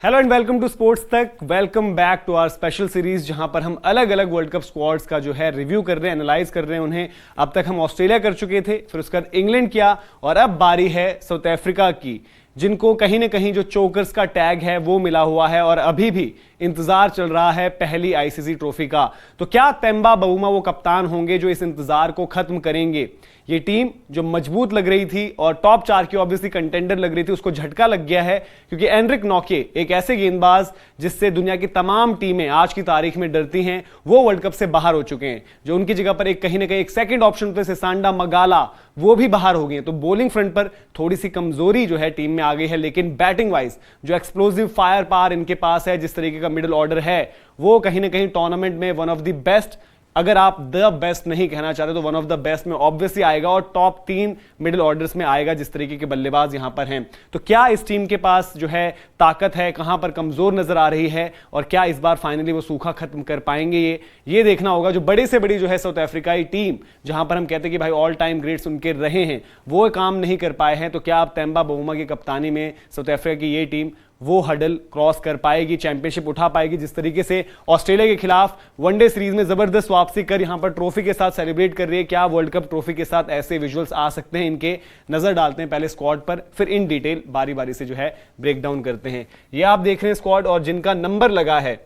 Hello and welcome to Sports Tak. Welcome back to our special series जहां पर हम अलग अलग वर्ल्ड कप स्क्वाड्स का जो है रिव्यू कर रहे हैं, एनालाइज कर रहे हैं उन्हें। अब तक हम ऑस्ट्रेलिया कर चुके थे, फिर उसके बाद इंग्लैंड किया और अब बारी है साउथ अफ्रीका की, जिनको कहीं ना कहीं जो चोकर्स का टैग है वो मिला हुआ है और अभी भी इंतजार चल रहा है पहली आईसीसी ट्रॉफी का। तो क्या तेम्बा बवुमा वो कप्तान होंगे जो इस इंतजार को खत्म करेंगे? ये टीम जो मजबूत लग रही थी और टॉप 4 की ऑब्वियसली कंटेंडर लग रही थी, उसको झटका लग गया है क्योंकि एनरिक नॉके, एक ऐसे गेंदबाज जिससे दुनिया की तमाम टीमें आज की तारीख में डरती हैं, वो वर्ल्ड कप से बाहर हो चुके हैं। जो उनकी जगह पर एक कहीं ना कहीं एक सेकंड ऑप्शन पे सिसांडा मगाला, वो भी बाहर हो गए। तो बॉलिंग फ्रंट पर थोड़ी सी कमजोरी जो है टीम में आ गई है, लेकिन बैटिंग वाइज जो एक्सप्लोसिव फायर पावर इनके पास है, जिस तरीके का मिडिल ऑर्डर है, वो कहीं ना कहीं टूर्नामेंट में वन ऑफ द बेस्ट, अगर आप द बेस्ट नहीं कहना चाहते तो वन ऑफ द बेस्ट में ऑब्वियसली आएगा और टॉप 3 मिडिल ऑर्डर्स में आएगा जिस तरीके के बल्लेबाज यहां पर हैं। तो क्या इस टीम के पास जो है ताकत है, कहां पर कमजोर नजर आ रही है और क्या इस बार फाइनली वो सूखा खत्म कर पाएंगे, ये देखना होगा। जो बड़ी से बड़ी जो है साउथ अफ्रीकाई टीम, जहां पर हम कहते हैं कि भाई ऑल टाइम ग्रेट्स उनके रहे हैं, वो काम नहीं कर पाए हैं, तो क्या अब तेम्बा बवुमा की कप्तानी में साउथ अफ्रीका की ये टीम वो हडल क्रॉस कर पाएगी, चैंपियनशिप उठा पाएगी? जिस तरीके से ऑस्ट्रेलिया के खिलाफ वनडे सीरीज में जबरदस्त वापसी कर यहां पर ट्रॉफी के साथ सेलिब्रेट कर रही है, क्या वर्ल्ड कप ट्रॉफी के साथ ऐसे विजुअल्स आ सकते हैं इनके? नजर डालते हैं पहले स्क्वाड पर, फिर इन डिटेल बारी बारी से जो है ब्रेक डाउन करते हैं। ये आप देख रहे हैं स्क्वाड, और जिनका नंबर लगा है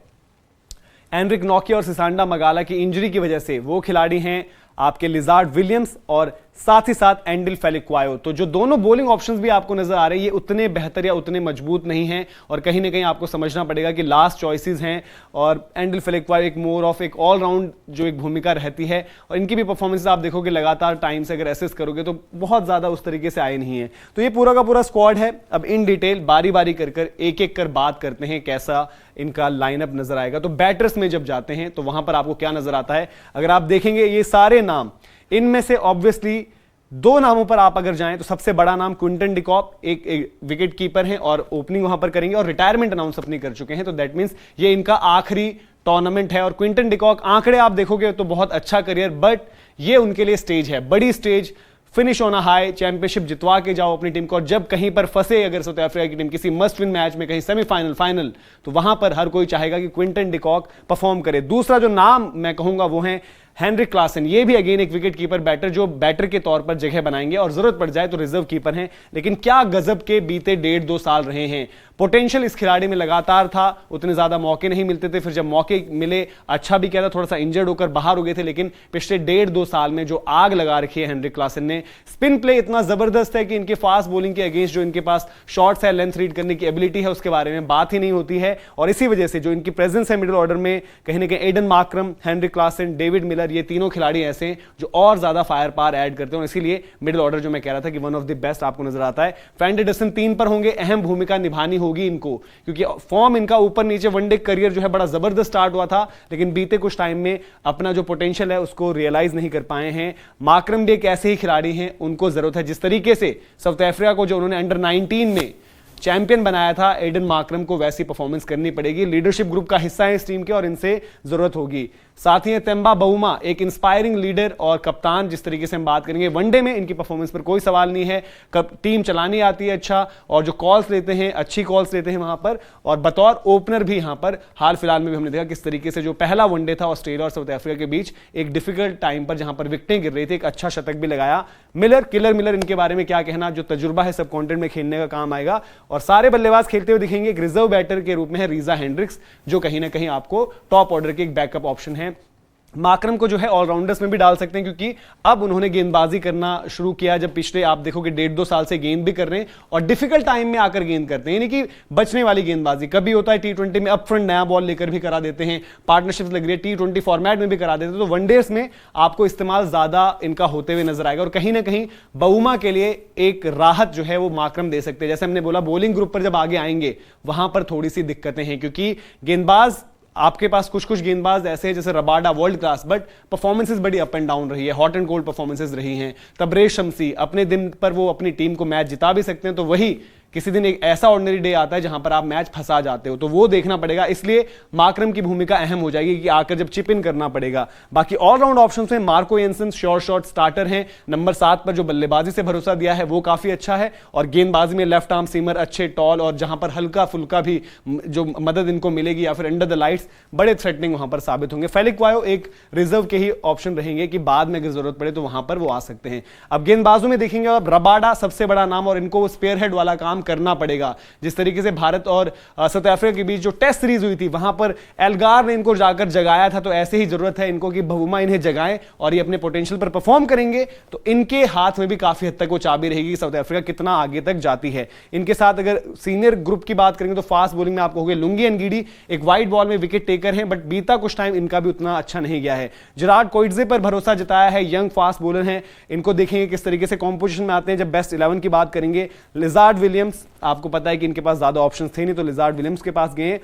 एनरिक नॉके और सिसांडा मगाला की इंजरी की वजह से, वो खिलाड़ी हैं आपके लिजार्ड विलियम्स और साथ ही साथ एंडिल फेलिक्वायो। तो जो दोनों बॉलिंग ऑप्शंस भी आपको नजर आ रहे हैं, ये उतने बेहतर या उतने मजबूत नहीं हैं और कहीं ना कहीं आपको समझना पड़ेगा कि लास्ट चॉइसेस हैं और एंडिल फेलिक्वायो एक मोर ऑफ एक ऑलराउंड जो एक भूमिका रहती है, और इनकी भी परफॉर्मेंस आप देखोगे लगातार टाइम से अगर एसेस करोगे तो बहुत ज्यादा उस तरीके से आए नहीं है। तो ये पूरा का पूरा स्क्वाड है। अब इन डिटेल बारी बारी कर एक एक कर बात करते हैं कैसा इनका लाइनअप नजर आएगा। तो बैटर्स में जब जाते हैं तो वहां पर आपको क्या नजर आता है? अगर आप देखेंगे ये सारे नाम, इनमें से ऑब्वियसली 2 नामों पर आप अगर जाएं तो सबसे बड़ा नाम क्विंटन डिकॉक, एक विकेट कीपर हैं और ओपनिंग वहां पर करेंगे और रिटायरमेंट अनाउंस अपनी कर चुके हैं। तो दैट मींस ये इनका आखिरी टूर्नामेंट है। और क्विंटन डिकॉक, आंकड़े आप देखोगे तो बहुत अच्छा करियर, बट ये उनके लिए स्टेज है, बड़ी stage, finish on a high, championship जितवा के जाओ अपनी टीम को। और जब कहीं पर फंसे अगर साउथ अफ्रीका की टीम किसी मस्ट विन मैच में, कहीं सेमीफाइनल, फाइनल, तो वहां पर हर कोई चाहेगा कि क्विंटन डिकॉक परफॉर्म करे। दूसरा जो नाम मैं कहूंगा वो है हेनरिक क्लासन। ये भी अगेन एक विकेट कीपर बैटर जो बैटर के तौर पर जगह बनाएंगे और जरूरत पड़ जाए तो रिजर्व कीपर हैं, लेकिन क्या गजब के बीते 1.5-2 साल रहे हैं। पोटेंशियल इस खिलाड़ी में लगातार था, उतने ज्यादा मौके नहीं मिलते थे, फिर जब मौके मिले अच्छा भी किया था, थोड़ा सा इंजर्ड होकर बाहर हो गए थे, लेकिन पिछले 1.5-2 साल में जो आग लगा रखी है हेनरिक क्लासन ने। स्पिन प्ले इतना जबरदस्त है कि इनके फास्ट बॉलिंग के अगेंस्ट जो इनके पास शॉट्स है, लेंथ रीड करने की एबिलिटी है, उसके बारे में बात ही नहीं होती है। और इसी वजह से जो इनकी प्रेजेंस है मिडिल ऑर्डर में, कहीं ना कहीं Aiden Markram, Heinrich Klaasen, David Miller, ये तीनों खिलाड़ी ऐसे हैं जो और ज्यादा फायर पावर ऐड करते हैं। इसीलिए मिडिल ऑर्डर जो मैं कह रहा था कि वन ऑफ द बेस्ट आपको नजर आता है। फैंडे डसन 3 पर होंगे, अहम भूमिका निभानी होगी इनको क्योंकि फॉर्म इनका ऊपर नीचे, वनडे करियर जो है बड़ा जबरदस्त स्टार्ट हुआ था, लेकिन बीते कुछ टाइम में अपना जो पोटेंशियल है उसको रियलाइज नहीं कर पाए हैं। मार्क्रम भी एक ऐसे ही खिलाड़ी हैं, उनको जरूरत है, जिस तरीके से साउथ अफ्रीका को जो उन्होंने अंडर 19 में चैंपियन बनाया था एडन मार्क्रम को, वैसी परफॉर्मेंस करनी पड़ेगी। लीडरशिप ग्रुप का हिस्सा है इस टीम के और इनसे जरूरत होगी। साथ ही तेम्बा बवुमा एक इंस्पायरिंग लीडर और कप्तान, जिस तरीके से हम बात करेंगे वनडे में इनकी परफॉर्मेंस पर कोई सवाल नहीं है। टीम चलानी आती है अच्छा, और जो कॉल्स लेते हैं अच्छी कॉल्स लेते हैं वहां पर, और बतौर ओपनर भी यहां पर हाल फिलहाल में भी हमने देखा किस तरीके से जो पहला वनडे था ऑस्ट्रेलिया और साउथ अफ्रीका के बीच, एक डिफिकल्ट टाइम पर जहां पर विकेटें गिर रही थी, एक अच्छा शतक भी लगाया। मिलर, किलर मिलर, इनके बारे में क्या कहना, जो तजुर्बा है सब कॉन्टिनेंट में खेलने का काम आएगा। और सारे बल्लेबाज खेलते हुए दिखेंगे। एक रिजर्व बैटर के रूप में है रीजा हेंड्रिक्स, जो कहीं ना कहीं आपको टॉप ऑर्डर के एक बैकअप ऑप्शन है। मार्क्रम को जो है ऑलराउंडर्स में भी डाल सकते हैं क्योंकि अब उन्होंने गेंदबाजी करना शुरू किया, जब पिछले आप देखोगे 1.5-2 साल से गेंद भी कर रहे हैं और डिफिकल्ट टाइम में आकर गेंद करते हैं, यानी कि बचने वाली गेंदबाजी। कभी होता है T20 में अपफ्रंट नया बॉल लेकर भी करा देते हैं, पार्टनरशिप्स लग रही है T20 फॉर्मेट में भी करा देते हैं, तो वनडेज में आपको इस्तेमाल ज्यादा इनका होते हुए नजर आएगा। और कहीं ना कहीं बवुमा के लिए एक राहत जो है वो मार्क्रम दे सकते हैं। जैसे हमने बोला बॉलिंग ग्रुप पर जब आगे आएंगे वहां पर थोड़ी सी दिक्कतें हैं क्योंकि गेंदबाज आपके पास कुछ गेंदबाज ऐसे हैं जैसे Rabada world class, but performances बड़ी अप एंड डाउन रही है, हॉट एंड कोल्ड परफॉर्मेंसेस रही हैं। तबरेज शम्सी अपने दिन पर वो अपनी टीम को मैच जिता भी सकते हैं, तो वही किसी दिन एक ऐसा ऑर्डिनरी डे आता है जहां पर आप मैच फंसा जाते हो, तो वो देखना पड़ेगा। इसलिए मार्करम की भूमिका अहम हो जाएगी कि आकर जब चिप इन करना पड़ेगा। बाकी ऑलराउंड ऑप्शंस में Marco Jansen sure shot starter हैं। नंबर 7 पर जो बल्लेबाजी से भरोसा दिया है वो काफी अच्छा है, और गेंदबाजी में लेफ्ट आर्म सीमर अच्छे, टॉल, और जहां पर हल्का फुल्का भी जो मदद इनको मिलेगी या फिर अंडर द लाइट्स बड़े थ्रेटनिंग वहां पर साबित होंगे। फेलिक वायो एक रिजर्व के ही ऑप्शन रहेंगे कि बाद में अगर जरूरत पड़े तो वहां पर वो आ सकते हैं। अब गेंदबाजों में देखेंगे अब रबाडा सबसे बड़ा नाम, और इनको स्पेयर हेड वाला काम करना पड़ेगा। जिस तरीके से भारत और साउथ अफ्रीका के बीच जो टेस्ट सीरीज हुई थी वहां पर एल्गार ने इनको जाकर जगाया था, तो ऐसे ही जरूरत है इनको कि भवुमा इन्हें जगाएं और ये अपने पोटेंशियल पर परफॉर्म करेंगे तो इनके हाथ में भी काफी हद तक वो चाबी रहेगी कि साउथ अफ्रीका कितना आगे तक जाती है। इनके साथ अगर सीनियर ग्रुप की बात करेंगे तो फास्ट बॉलिंग में आपको हो गए लुंगी एनगीडी, एक वाइड बॉल में विकेट टेकर हैं, बट बीता कुछ टाइम इनका भी उतना अच्छा नहीं गया है। जेरार्ड कोइट्जे पर भरोसा जताया है, यंग फास्ट बॉलर हैं, इनको देखेंगे किस तरीके से कॉम्पोजिशन में आते हैं। जब बेस्ट 11 की बात करेंगे, लिजार्ड विलियम्स, आपको पता है कि इनके पास ज्यादा ऑप्शन थे नहीं, तो लिजार्ड विलियम्स के पास गए।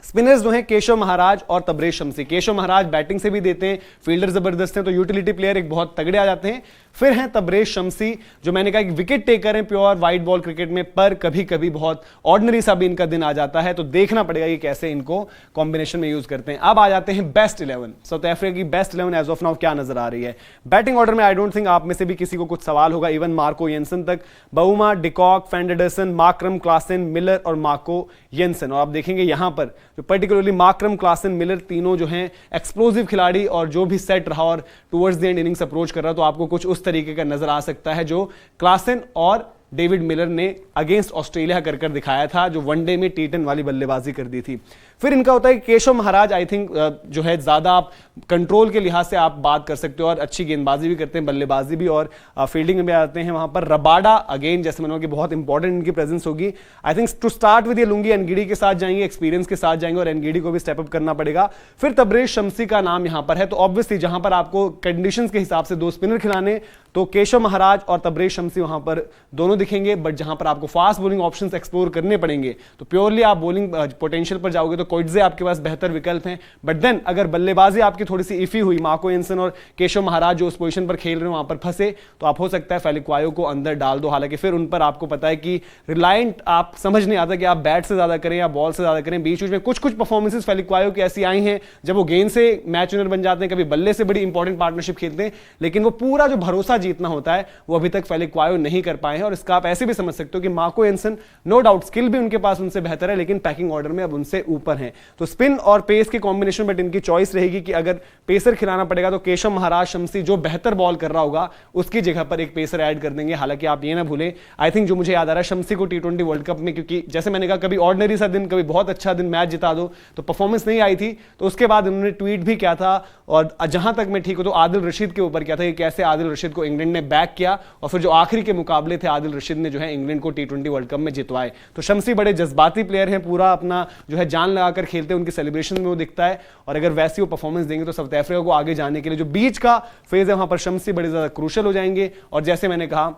स्पिनर्स जो हैं केशव महाराज और तबरेज शम्सी। केशव महाराज बैटिंग से भी देते हैं, फील्डर जबरदस्त हैं, तो यूटिलिटी प्लेयर एक बहुत तगड़े आ जाते हैं। फिर हैं तबरेज शम्सी, जो मैंने कहा एक विकेट टेकर हैं प्योर वाइट बॉल क्रिकेट में, पर कभी कभी बहुत ऑर्डिनरी सा भी इनका दिन आ जाता है, तो देखना पड़ेगा कि कैसे इनको कॉम्बिनेशन में यूज करते हैं। अब आ जाते हैं बेस्ट 11। साउथ अफ्रीका की बेस्ट 11 एज ऑफ नाउ क्या नजर आ रही है। बैटिंग ऑर्डर में आई डोंट थिंक आप में से भी किसी को कुछ सवाल होगा, इवन मार्को येंसन तक। बउमा, डिकॉक, फैंडरसन, मार्करम, क्लासन, मिलर और मार्को येंसन। और आप देखेंगे यहां पर जो पर्टिकुलरली मार्करम, क्लासन, मिलर तीनों जो हैं एक्सप्लोसिव खिलाड़ी, और जो भी सेट रहा और towards the end innings approach कर रहा, तो आपको कुछ उस तरीके का नजर आ सकता है जो क्लासन और डेविड मिलर ने अगेंस्ट ऑस्ट्रेलिया कर दिखाया था, जो वनडे में टी10 वाली बल्लेबाजी कर दी थी। फिर इनका होता है केशव महाराज, आई थिंक जो है ज्यादा आप कंट्रोल के लिहाज से आप बात कर सकते हो, और अच्छी गेंदबाजी भी करते हैं, बल्लेबाजी भी, और फील्डिंग में भी आते हैं। वहां पर रबाडा अगेन जैसे मैंने कि बहुत इंपॉर्टेंट इनकी प्रेजेंस होगी। I think to start with ये लुंगी एनगीडी के साथ जाएंगे, एक्सपीरियंस के साथ जाएंगे, और एनगीडी को भी स्टेप अप करना पड़ेगा। फिर तबरेज शम्सी का नाम यहां पर है, तो ऑब्वियसली जहां पर आपको कंडीशंस के हिसाब से 2 स्पिनर खिलाने, तो केशव महाराज और तबरेज शम्सी वहां पर दोनों दिखेंगे। बट जहां पर आपको फास्ट बॉलिंग ऑप्शंस एक्सप्लोर करने पड़ेंगे, तो प्योरली आप बॉलिंग पोटेंशियल पर जाओगे तो कोइट्जे आपके पास बेहतर विकल्प हैं। बट देन अगर बल्लेबाजी आपकी थोड़ी सी इफी हुई, मार्को येंसन और केशव महाराज जो उस पोजीशन पर खेल रहे हैं वहां पर फंसे, तो आप हो सकता है फेलिक वायो को अंदर डाल दो। हालांकि फिर उन पर आपको पता है कि रिलायंट आप समझ नहीं आता कि आप बैट से ज्यादा करें या बॉल से ज्यादा करें। बीच बीच में कुछ परफॉर्मेंसेस फेलिक वायो की ऐसी आई हैं जब वो गेंद से मैच विनर बन जाते हैं, कभी बल्ले से बड़ी इंपॉर्टेंट पार्टनरशिप खेलते हैं, लेकिन वो पूरा जो भरोसा जीतना होता है वो अभी तक फेलिक वायो नहीं कर पाए हैं। और इसका आप ऐसे भी समझ सकते हो कि Marco Jansen no doubt skill भी उनके पास उनसे बेहतर है, लेकिन पैकिंग ऑर्डर में अब उनसे ऊपर हैं। तो स्पिन और पेस के कॉम्बिनेशन, बट इनकी चॉइस रहेगी कि अगर पेसर खिलाना पड़ेगा तो केशव महाराज शम्सी जो बेहतर बॉल कर रहा होगा उसकी जगह पर एक पेसर ऐड कर देंगे। हालांकि आप ये ना भूलें, आई थिंक जो मुझे याद आ रहा है शम्सी को टी20 वर्ल्ड कप में, क्योंकि जैसे मैंने कहा कभी ऑर्डिनरी सा दिन, कभी बहुत अच्छा दिन मैच जिता दो, तो परफॉर्मेंस नहीं आई थी, तो उसके बाद उन्होंने ट्वीट भी किया था, और जहां तक मैं ठीक हूं तो आदिल रशीद के ऊपर किया था कि कैसे आदिल रशीद को इंग्लैंड ने बैक किया, और फिर जो आखिरी के मुकाबले थे आदिल रशीद ने जो है इंग्लैंड को टी20 वर्ल्ड कप में जितवाए। तो शम्सी बड़े जज्बाती प्लेयर हैं, पूरा अपना जो है जान लगाकर खेलते हैं, उनके सेलिब्रेशन में वो दिखता है, और अगर वैसी वो परफॉर्मेंस देंगे तो साउथ अफ्रीका को आगे जाने के लिए जो बीच का फेज है वहां पर शम्सी बड़े ज्यादा क्रूशल हो जाएंगे। और जैसे मैंने कहा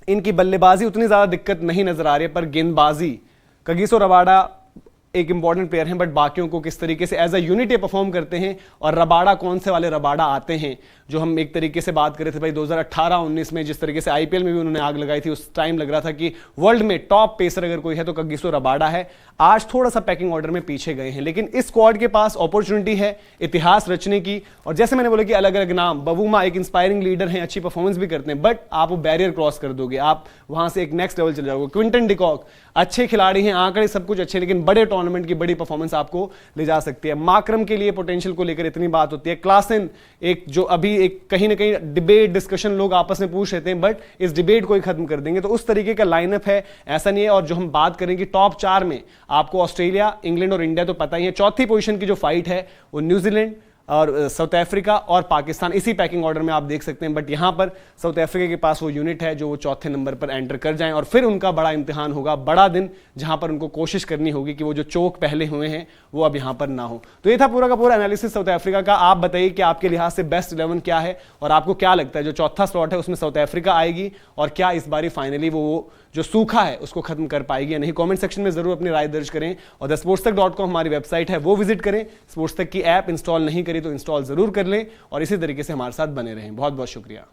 इनकी बल्लेबाजी उतनी ज्यादा दिक्कत नहीं नजर आ रही है, पर गेंदबाजी कगिसो रबाडा एक इंपॉर्टेंट प्लेयर हैं, बट बाकियों को किस तरीके से एज अ यूनिट ये परफॉर्म करते हैं, और रबाडा कौन से वाले रबाडा आते हैं, जो हम एक तरीके से बात कर रहे थे भाई 2018-19 में जिस तरीके से आईपीएल में भी उन्होंने आग लगाई थी, उस टाइम लग रहा था कि वर्ल्ड में टॉप पेसर अगर कोई है तो कगिसो रबाडा है। आज थोड़ा सा पैकिंग ऑर्डर में पीछे गए हैं, लेकिन इस स्क्वाड के पास अपॉर्चुनिटी है इतिहास रचने की। और जैसे मैंने बोला कि अलग अलग नाम, बबूमा एक इंस्पायरिंग लीडर हैं, अच्छी परफॉर्मेंस भी करते हैं, बट आप वो बैरियर क्रॉस कर दोगे, आप वहां से एक नेक्स्ट लेवल चले जाओगे। क्विंटन डिकॉक अच्छे खिलाड़ी हैं, आंकड़े सब कुछ अच्छे, लेकिन बड़े टूर्नामेंट की बड़ी परफॉर्मेंस आपको ले जा सकती है। मार्करम के लिए पोटेंशियल को लेकर इतनी बात होती है। क्लासन एक जो अभी एक कहीं ना कहीं डिबेट डिस्कशन लोग आपस में पूछ रहे थे, बट इस डिबेट को ही खत्म कर देंगे, तो उस तरीके का लाइनअप है, ऐसा नहीं है। और जो हम बात करेंगे टॉप 4 में आपको ऑस्ट्रेलिया, इंग्लैंड और इंडिया तो पता ही है। चौथी पोजीशन की जो फाइट है वो न्यूजीलैंड और साउथ अफ्रीका और पाकिस्तान, इसी पैकिंग ऑर्डर में आप देख सकते हैं। बट यहां पर साउथ अफ्रीका के पास वो यूनिट है जो वो चौथे नंबर पर एंटर कर जाएं, और फिर उनका बड़ा इम्तिहान होगा, बड़ा दिन, जहां पर उनको कोशिश करनी होगी कि वो जो चोक पहले हुए हैं वो अब यहां पर ना हो। तो ये था पूरा का पूरा एनालिसिस साउथ अफ्रीका का। आप बताइए कि आपके लिहाज से बेस्ट 11 क्या है, और आपको क्या लगता है जो चौथा स्लॉट है उसमें साउथ अफ्रीका आएगी, और क्या इस बारी फाइनली वो जो सूखा है उसको खत्म कर पाएगी या नहीं। कमेंट सेक्शन में जरूर अपनी राय दर्ज करें, और thesportstech.com हमारी वेबसाइट है वो विजिट करें। स्पोर्ट्स तक की ऐप इंस्टॉल नहीं करी तो इंस्टॉल जरूर कर लें, और इसी तरीके से हमारे साथ बने रहें। बहुत बहुत शुक्रिया।